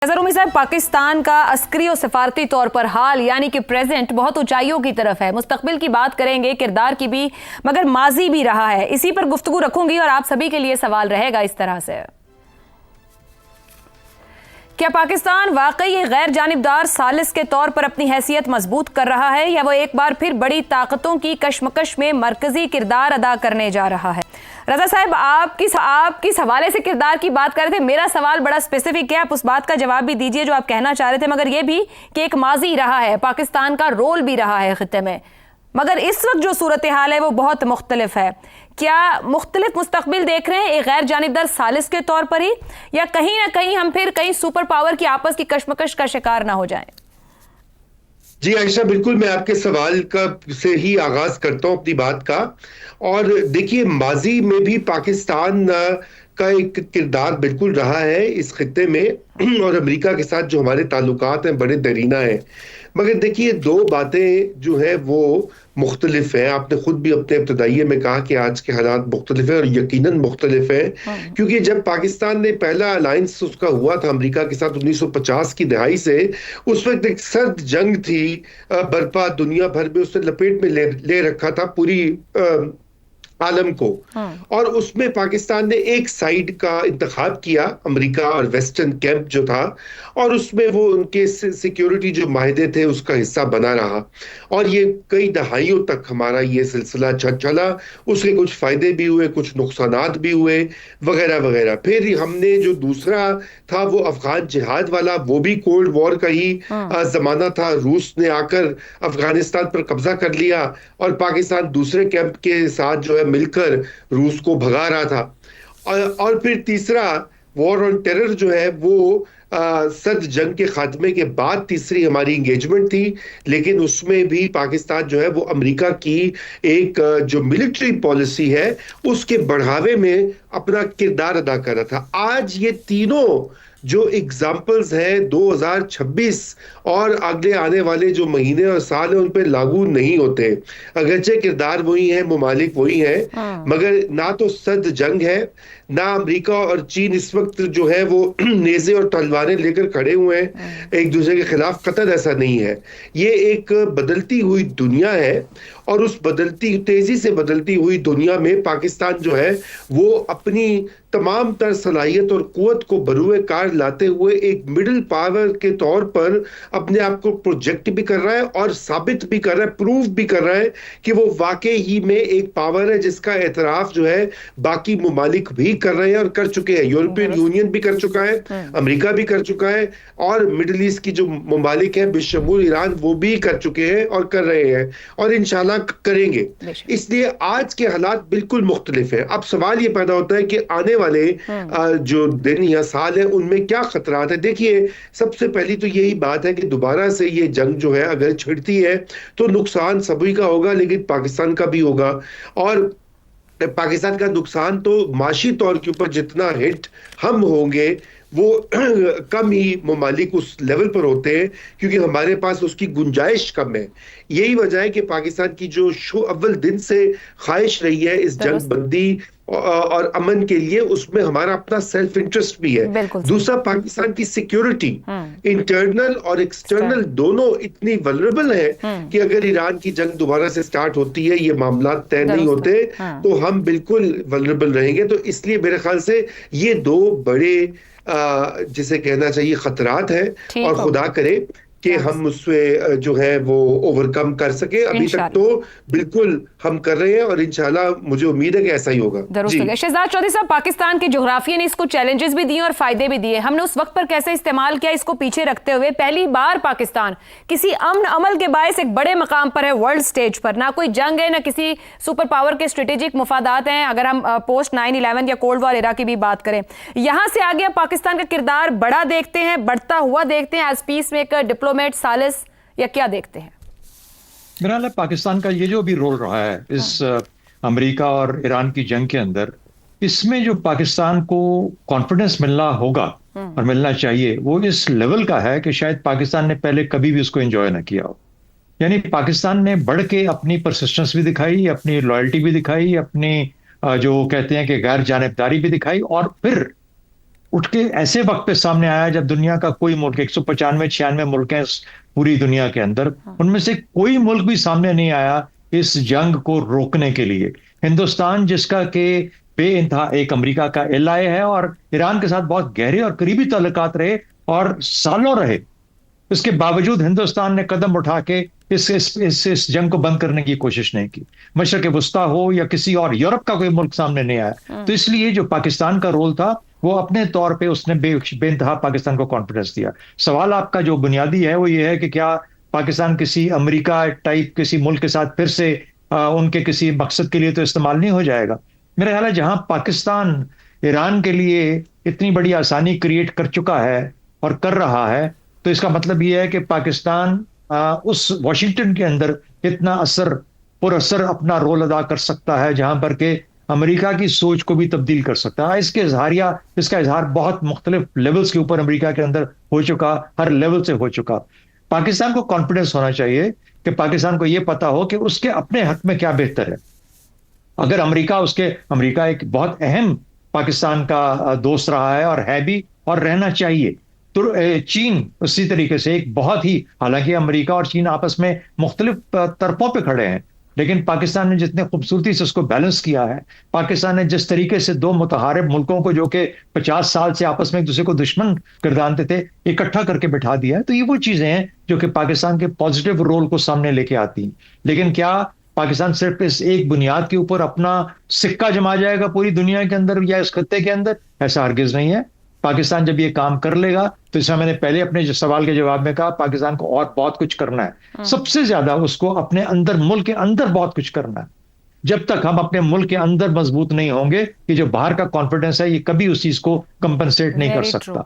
नज़रों साहब, पाकिस्तान का अस्करी और सफारती तौर पर हाल यानी कि प्रेजेंट बहुत ऊंचाइयों की तरफ है। मुस्तकबिल की बात करेंगे, किरदार की भी, मगर माजी भी रहा है। इसी पर गुफ्तगू रखूंगी और आप सभी के लिए सवाल रहेगा इस तरह से, क्या पाकिस्तान वाकई एक गैर जानिबदार सालिस के तौर पर अपनी हैसियत मजबूत कर रहा है, या वो एक बार फिर बड़ी ताकतों की कशमकश में मरकजी किरदार अदा करने जा रहा है? रजा साहब, आप किस हवाले से किरदार की बात कर रहे थे? मेरा सवाल बड़ा स्पेसिफिक है, आप उस बात का जवाब भी दीजिए जो आप कहना चाह रहे थे, मगर ये भी कि एक माजी रहा है, पाकिस्तान का रोल भी रहा है खित्ते में, मगर इस वक्त जो सूरत हाल है वो बहुत मुख्तलिफ है। क्या मुख्तलिफ मुस्तकबिल देख रहे हैं एक गैर जानिबदार सालिस के तौर पर ही, या कहीं ना कहीं हम फिर कहीं सुपर पावर की आपस की कशमकश का शिकार ना हो जाएं? जी आयशा, बिल्कुल मैं आपके सवाल से ही आगाज करता हूं अपनी बात का। और देखिए, माजी में भी पाकिस्तान का एक किरदार बिल्कुल रहा है इस खित्ते में, और अमेरिका के साथ जो हमारे ताल्लुकात हैं बड़े दरीना हैं। मगर देखिए, दो बातें जो है वो मुख्तलिफ हैं। आपने खुद भी अपने इब्तदाइये में कहा कि आज के हालात मुख्तलिफ हैं, और यकीनन मुख्तलिफ हैं, क्योंकि जब पाकिस्तान ने पहला अलायंस उसका हुआ था अमेरिका के साथ 1950 की दहाई से, उस वक्त एक सर्द जंग थी बर्पा, दुनिया भर में उसने लपेट में ले रखा था पूरी आलम को। और उसमें पाकिस्तान ने एक साइड का इंतखाब किया, अमेरिका और वेस्टर्न कैंप जो था, और उसमें वो उनके सिक्योरिटी जो माहिदे थे उसका हिस्सा बना रहा। और ये कई दहाइयों तक हमारा ये सिलसिला चला। उसके कुछ फायदे भी हुए, कुछ नुकसानात भी हुए, वगैरह वगैरह। फिर हमने जो दूसरा था वो अफगान जिहाद वाला, वो भी कोल्ड वॉर का ही जमाना था। रूस ने आकर अफगानिस्तान पर कब्जा कर लिया, और पाकिस्तान दूसरे कैंप के साथ जो है मिलकर रूस को भगा रहा था। और फिर तीसरा वॉर ऑन टेरर जो है वो सर्द जंग के खात्मे के बाद तीसरी हमारी इंगेजमेंट थी। लेकिन उसमें भी पाकिस्तान जो है वो अमेरिका की एक जो मिलिट्री पॉलिसी है उसके बढ़ावे में अपना किरदार अदा कर रहा था। आज ये तीनों जो एग्जाम्पल्स हैं 2026 और अगले आने वाले जो महीने और साल हैं उन पर लागू नहीं होते। अगरचे किरदार वही हैं, मुमालिक वही हैं, मगर ना तो सर्द जंग है, ना अमेरिका और चीन इस वक्त जो है वो नेज़े और तलवारें लेकर खड़े हुए हैं एक दूसरे के खिलाफ। कतई ऐसा नहीं है। ये एक बदलती हुई दुनिया है, और उस तेजी से बदलती हुई दुनिया में पाकिस्तान जो है वो अपनी तमाम तर सलाहियत और कुव्वत को बरूए कार लाते हुए एक मिडिल पावर के तौर पर अपने आप को प्रोजेक्ट भी कर रहा है, और साबित भी कर रहा है, प्रूव भी कर रहा है कि वो वाकई ही में एक पावर है जिसका एतराफ जो है बाकी मुमालिक भी कर रहे हैं और कर चुके हैं। यूरोपियन यूनियन भी कर चुका है, अमेरिका भी कर चुका है, और मिडिल ईस्ट की जो मुमालिक हैं बिशमूल ईरान वो भी कर चुके हैं और कर रहे हैं, और इंशाल्लाह करेंगे। इसलिए आज के हालात बिल्कुल मुख्तलिफ है। अब सवाल ये पैदा होता है कि आने वाले जो दिन या साल है उनमें क्या खतरात है। देखिए, सबसे पहली तो यही बात है कि दोबारा से ये जंग जो है अगर छिड़ती है तो नुकसान सभी का होगा, लेकिन पाकिस्तान का भी होगा। और पाकिस्तान का नुकसान तो माशी तौर के ऊपर जितना हिट हम होंगे वो कम ही मुमालिक उस लेवल पर होते हैं, क्योंकि हमारे पास उसकी गुंजाइश कम है। यही वजह है कि पाकिस्तान की जो अव्वल दिन से ख्वाहिश रही है इस जंग बंदी और अमन के लिए, उसमें हमारा अपना सेल्फ इंटरेस्ट भी है। दूसरा, पाकिस्तान की सिक्योरिटी इंटरनल और एक्सटर्नल दोनों इतनी वल्नरेबल है कि अगर ईरान की जंग दोबारा से स्टार्ट होती है, ये मामला तय नहीं होते, तो हम बिल्कुल वल्नरेबल रहेंगे। तो इसलिए मेरे ख्याल से ये दो बड़े जिसे कहना चाहिए खतरात है, और खुदा करे कि हम उससे जो है वो ओवरकम कर सके। अभी तक तो बिल्कुल हम कर रहे हैं, और इंशाल्लाह मुझे उम्मीद है कि ऐसा ही होगा। शहजाद चौधरी साहब, पाकिस्तान के जोग्राफिया ने इसको चैलेंजेस भी दिए और फायदे भी दिए। हमने उस वक्त पर कैसे इस्तेमाल किया, इसको पीछे रखते हुए पहली बार पाकिस्तान किसी अमन अमल के बायस एक बड़े मकाम पर है वर्ल्ड स्टेज पर। ना कोई जंग है, ना किसी सुपर पावर के स्ट्रेटेजिक मुफादात हैं, अगर हम पोस्ट 9/11 या कोल्ड वॉर एरा की भी बात करें। यहां से आगे पाकिस्तान का किरदार बड़ा देखते हैं, बढ़ता हुआ देखते हैं एज पीस मेकर, डिप्लोमेट, सालिस, या क्या देखते हैं? मेरा ख्याल है पाकिस्तान का ये जो भी रोल रहा है इस अमेरिका और ईरान की जंग के अंदर, इसमें जो पाकिस्तान को कॉन्फिडेंस मिलना होगा और मिलना चाहिए वो इस लेवल का है कि शायद पाकिस्तान ने पहले कभी भी उसको एंजॉय ना किया हो। यानी पाकिस्तान ने बढ़ के अपनी परसिस्टेंस भी दिखाई, अपनी लॉयल्टी भी दिखाई, अपनी जो कहते हैं कि गैर जानिबदारी भी दिखाई, और फिर اٹھ کے ایسے وقت پہ سامنے آیا جب دنیا کا کوئی ملک 195-96 ملک ہیں پوری دنیا کے اندر، ان میں سے کوئی ملک بھی سامنے نہیں آیا اس جنگ کو روکنے کے لیے۔ ہندوستان جس کا کہ بے انتہا ایک امریکہ کا ایلائی ہے اور ایران کے ساتھ بہت گہرے اور قریبی تعلقات رہے اور سالوں رہے، اس کے باوجود ہندوستان نے قدم اٹھا کے اس جنگ کو بند کرنے کی کوشش نہیں کی۔ مشرق وسطیٰ ہو یا کسی اور یورپ کا کوئی ملک سامنے نہیں آیا، تو اس لیے جو پاکستان کا رول تھا وہ اپنے طور پہ اس نے بے انتہا پاکستان کو کانفیڈنس دیا۔ سوال آپ کا جو بنیادی ہے وہ یہ ہے کہ کیا پاکستان کسی امریکہ ٹائپ کسی ملک کے ساتھ پھر سے ان کے کسی مقصد کے لیے تو استعمال نہیں ہو جائے گا؟ میرا خیال ہے جہاں پاکستان ایران کے لیے اتنی بڑی آسانی کریٹ کر چکا ہے اور کر رہا ہے، تو اس کا مطلب یہ ہے کہ پاکستان اس واشنگٹن کے اندر اتنا پر اثر اپنا رول ادا کر سکتا ہے جہاں پر کہ امریکہ کی سوچ کو بھی تبدیل کر سکتا ہے۔ اس کا اظہار بہت مختلف لیولز کے اوپر امریکہ کے اندر ہو چکا، ہر لیول سے ہو چکا۔ پاکستان کو کانفیڈنس ہونا چاہیے کہ پاکستان کو یہ پتا ہو کہ اس کے اپنے حق میں کیا بہتر ہے۔ اگر امریکہ ایک بہت اہم پاکستان کا دوست رہا ہے اور ہے بھی اور رہنا چاہیے، تو چین اسی طریقے سے ایک بہت ہی، حالانکہ امریکہ اور چین آپس میں مختلف طرفوں پہ کھڑے ہیں، لیکن پاکستان نے جتنے خوبصورتی سے اس کو بیلنس کیا ہے، پاکستان نے جس طریقے سے دو متحارب ملکوں کو جو کہ 50 سال سے آپس میں ایک دوسرے کو دشمن گردانتے تھے اکٹھا کر کے بٹھا دیا ہے، تو یہ وہ چیزیں ہیں جو کہ پاکستان کے پازیٹیو رول کو سامنے لے کے آتی ہیں۔ لیکن کیا پاکستان صرف اس ایک بنیاد کے اوپر اپنا سکہ جما جائے گا پوری دنیا کے اندر یا اس خطے کے اندر؟ ایسا ہرگز نہیں ہے۔ پاکستان جب یہ کام کر لے گا تو اس میں نے پہلے اپنے سوال کے جواب میں کہا پاکستان کو اور بہت کچھ کرنا ہے، سب سے زیادہ اس کو اپنے اندر، ملک کے اندر بہت کچھ کرنا ہے۔ جب تک ہم اپنے ملک کے اندر مضبوط نہیں ہوں گے، یہ جو باہر کا کانفیڈنس ہے یہ کبھی اس چیز کو کمپنسیٹ نہیں کر سکتا۔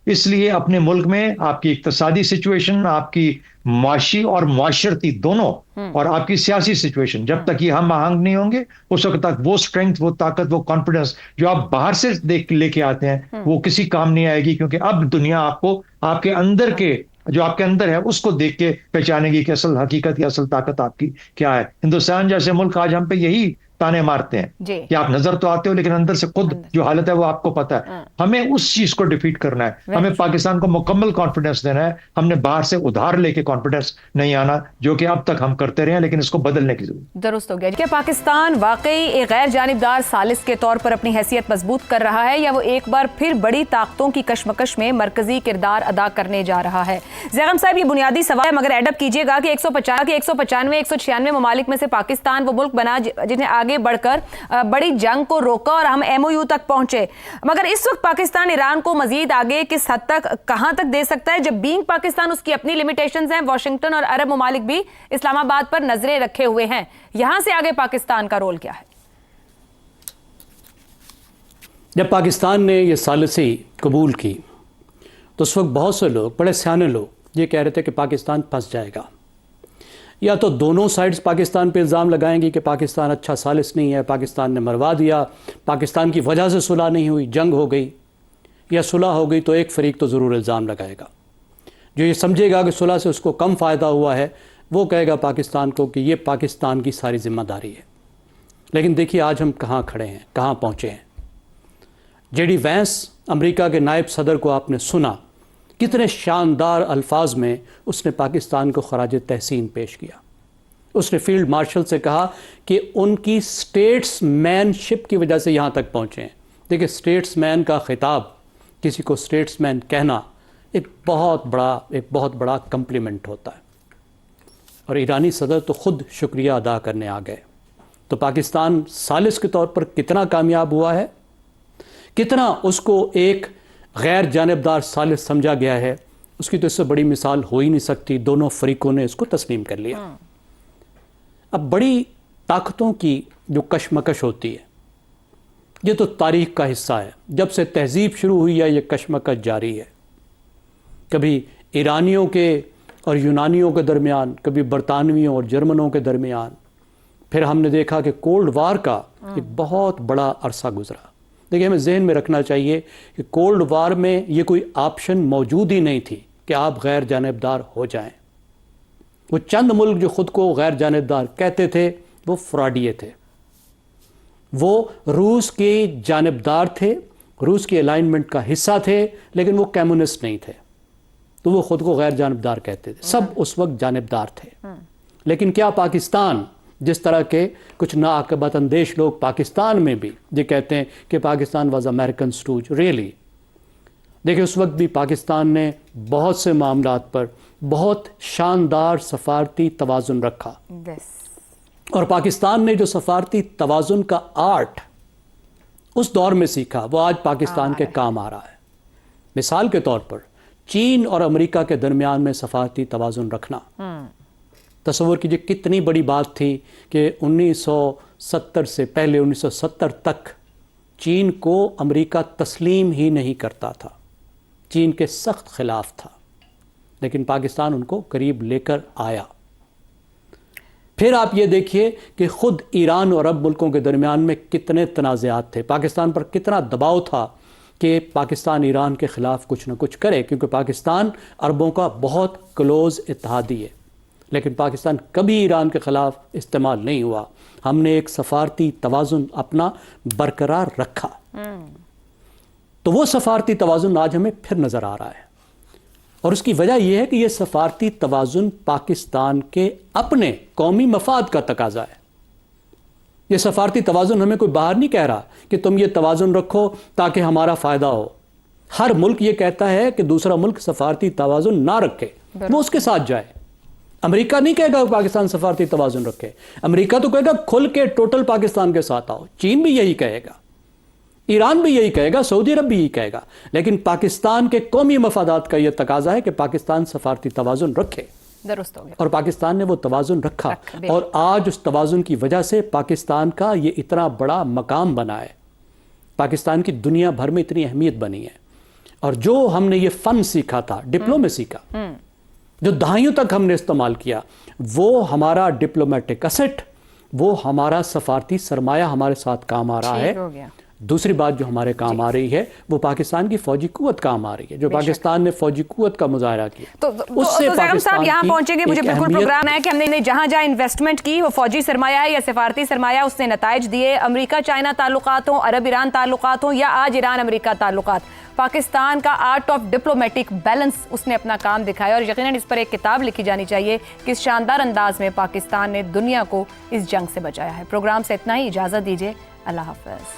اس لیے اپنے ملک میں آپ کی اقتصادی سچویشن، آپ کی معاشی اور معاشرتی دونوں، اور آپ کی سیاسی سچویشن جب تک یہ ہم آہنگ نہیں ہوں گے، اس وقت تک وہ اسٹرینتھ، وہ طاقت، وہ کانفیڈنس جو آپ باہر سے لے کے آتے ہیں وہ کسی کام نہیں آئے گی، کیونکہ اب دنیا آپ کو آپ کے اندر کے جو آپ کے اندر ہے اس کو دیکھ کے پہچانے گی کہ اصل حقیقت یا اصل طاقت آپ کی کیا ہے۔ ہندوستان جیسے ملک آج ہم پہ یہی تانے مارتے ہیں کہ آپ نظر تو آتے ہو لیکن اندر سے خود جو حالت ہے وہ آپ کو پتا ہے۔ ہمیں اس چیز کو ڈیفیٹ کرنا ہے، ہمیں پاکستان کو مکمل کانفیڈنس دینا ہے، ہم نے باہر سے ادھار لے کے کانفیڈنس نہیں آنا، جو کہ اب تک ہم کرتے رہے ہیں، لیکن اس کو بدلنے کی ضرورت۔ درست ہو گیا کہ پاکستان واقعی ایک غیر جانبدار ثالث کے طور پر اپنی حیثیت مضبوط کر رہا ہے، یا وہ ایک بار پھر بڑی طاقتوں کی کشمکش میں مرکزی کردار ادا کرنے جا رہا ہے؟ زیغم صاحب یہ بنیادی سوال ہے، مگر ایڈ اپ کیجئے گا کہ 195 196 ممالک میں سے پاکستان وہ ملک بنا جنہیں آگے بڑھ کر بڑی جنگ کو روکا اور ہم ایم او یو تک پہنچے، مگر اس وقت پاکستان ایران کو مزید آگے کس حد تک کہاں تک دے سکتا ہے، جب بینگ پاکستان اس کی اپنی لیمیٹیشنز ہیں، واشنگٹن اور عرب ممالک بھی اسلام آباد پر نظریں رکھے ہوئے ہیں، یہاں سے آگے پاکستان کا رول کیا ہے؟ جب پاکستان نے یہ ثالثی قبول کی تو اس وقت بہت سے لوگ، بڑے سیانے لوگ یہ کہہ رہے تھے کہ پاکستان پھنس جائے گا، یا تو دونوں سائڈز پاکستان پہ الزام لگائیں گی کہ پاکستان اچھا ثالث نہیں ہے، پاکستان نے مروا دیا، پاکستان کی وجہ سے صلح نہیں ہوئی، جنگ ہو گئی یا صلح ہو گئی، تو ایک فریق تو ضرور الزام لگائے گا۔ جو یہ سمجھے گا کہ صلح سے اس کو کم فائدہ ہوا ہے وہ کہے گا پاکستان کو کہ یہ پاکستان کی ساری ذمہ داری ہے۔ لیکن دیکھیے آج ہم کہاں کھڑے ہیں، کہاں پہنچے ہیں۔ جے ڈی وینس امریکہ کے نائب صدر کو آپ نے سنا، کتنے شاندار الفاظ میں اس نے پاکستان کو خراج تحسین پیش کیا۔ اس نے فیلڈ مارشل سے کہا کہ ان کی سٹیٹس مین شپ کی وجہ سے یہاں تک پہنچے ہیں۔ دیکھیں سٹیٹس مین کا خطاب، کسی کو سٹیٹس مین کہنا ایک بہت بڑا کمپلیمنٹ ہوتا ہے، اور ایرانی صدر تو خود شکریہ ادا کرنے آ گئے۔ تو پاکستان ثالث کے طور پر کتنا کامیاب ہوا ہے، کتنا اس کو ایک غیر جانبدار ثالث سمجھا گیا ہے، اس کی تو اس سے بڑی مثال ہو ہی نہیں سکتی۔ دونوں فریقوں نے اس کو تسلیم کر لیا۔ اب بڑی طاقتوں کی جو کشمکش ہوتی ہے یہ تو تاریخ کا حصہ ہے، جب سے تہذیب شروع ہوئی ہے یہ کشمکش جاری ہے، کبھی ایرانیوں کے اور یونانیوں کے درمیان، کبھی برطانویوں اور جرمنوں کے درمیان، پھر ہم نے دیکھا کہ کولڈ وار کا ایک بہت بڑا عرصہ گزرا۔ دیکھیں ہمیں ذہن میں رکھنا چاہیے کہ کولڈ وار میں یہ کوئی آپشن موجود ہی نہیں تھی کہ آپ غیر جانبدار ہو جائیں۔ وہ چند ملک جو خود کو غیر جانبدار کہتے تھے وہ فراڈیے تھے، وہ روس کی جانبدار تھے، रूस की अलाइनमेंट का हिस्सा थे, लेकिन वो कम्युनिस्ट नहीं थे, तो वो खुद को गैर जानिबदार कहते थे। सब उस वक्त जानिबदार थे। लेकिन क्या पाकिस्तान, जिस तरह के कुछ नाअक़बत अंदेश लोग पाकिस्तान में भी ये कहते हैं कि Pakistan was American stooge, really? देखिए, उस वक्त भी पाकिस्तान ने बहुत से मामलात पर बहुत शानदार सफारती तवाज़ुन रखा, और पाकिस्तान ने जो सफारती तवाज़ुन का आर्ट उस दौर में सीखा, वो आज पाकिस्तान के काम आ रहा है। मिसाल के तौर पर चीन और अमेरिका के दरमियान में सफारती तवाज़ुन रखना, तसव्वुर कीजिए कितनी बड़ी बात थी कि 1970 से पहले 1970 तक चीन को अमेरिका तस्लीम ही नहीं करता था, चीन के सख्त खिलाफ था, लेकिन पाकिस्तान उनको करीब लेकर आया। फिर आप ये देखिए कि खुद ईरान और अरब मुल्कों के दरमियान में कितने तनाज़ात थे, पाकिस्तान पर कितना दबाव था कि पाकिस्तान ईरान के ख़िलाफ़ कुछ न कुछ करे, क्योंकि पाकिस्तान अरबों का बहुत क्लोज़ इत्तेहादी है। लेकिन पाकिस्तान कभी ईरान के ख़िलाफ़ इस्तेमाल नहीं हुआ। हमने एक सफारती तवाज़ुन अपना बरकरार रखा, तो वो सफारती तवाज़ुन आज हमें फिर नज़र आ रहा है। और उसकी वजह यह है कि यह सफारती तवाज़ुन पाकिस्तान के अपने कौमी मफाद का तकाजा है। यह सफारती तवाज़ुन हमें कोई बाहर नहीं कह रहा कि तुम ये तवाज़ुन रखो ताकि हमारा फ़ायदा हो। हर मुल्क ये कहता है कि दूसरा मुल्क सफारती तवाज़ुन ना रखे, वो उसके साथ जाए। अमेरिका नहीं कहेगा पाकिस्तान सफारती तवाज़ुन रखे, अमेरिका तो कहेगा खुल के टोटल पाकिस्तान के साथ आओ। चीन भी यही कहेगा, ईरान भी यही कहेगा, सऊदी अरब भी यही कहेगा। लेकिन पाकिस्तान के कौमी मफादात का यह तकाजा है कि पाकिस्तान सफारती तवाज़ुन रखे, दुरुस्त हो गया। और पाकिस्तान ने वो तवाज़ुन रखा, और आज उस तवाज़ुन की वजह से पाकिस्तान का ये इतना बड़ा मकाम बना है, पाकिस्तान की दुनिया भर में इतनी अहमियत बनी है। और जो हमने ये फ़न सीखा था, डिप्लोमेसी का, जो दहाइयों तक हमने इस्तेमाल किया, वो हमारा डिप्लोमेटिक असेट, वो हमारा सफारती सरमाया हमारे साथ काम आ रहा है। दूसरी बात जो हमारे काम आ रही है वो पाकिस्तान की फौजी कुव्वत काम आ रही है, जो पाकिस्तान ने फौजी कुव्वत का मुजाहरा किया। तो ज़ैगम साहब यहाँ पहुंचेंगे, मुझे बिल्कुल प्रोग्राम है कि हमने जहाँ जहाँ इन्वेस्टमेंट की वो फौजी सरमाया है या सिफारती सरमाया, उसने नताइज दिए। अमेरिका चाइना ताल्लुकात हों, अरब ईरान ताल्लुकात हों, या आज ईरान अमेरिका ताल्लुकात, पाकिस्तान का आर्ट ऑफ डिप्लोमेटिक बैलेंस उसने अपना काम दिखाया। और यकीनन इस पर एक किताब लिखी जानी चाहिए कि इस शानदार अंदाज में पाकिस्तान ने दुनिया को इस जंग से बचाया है। प्रोग्राम से इतना ही, इजाज़त दीजिए, अल्लाह हाफ़िज़।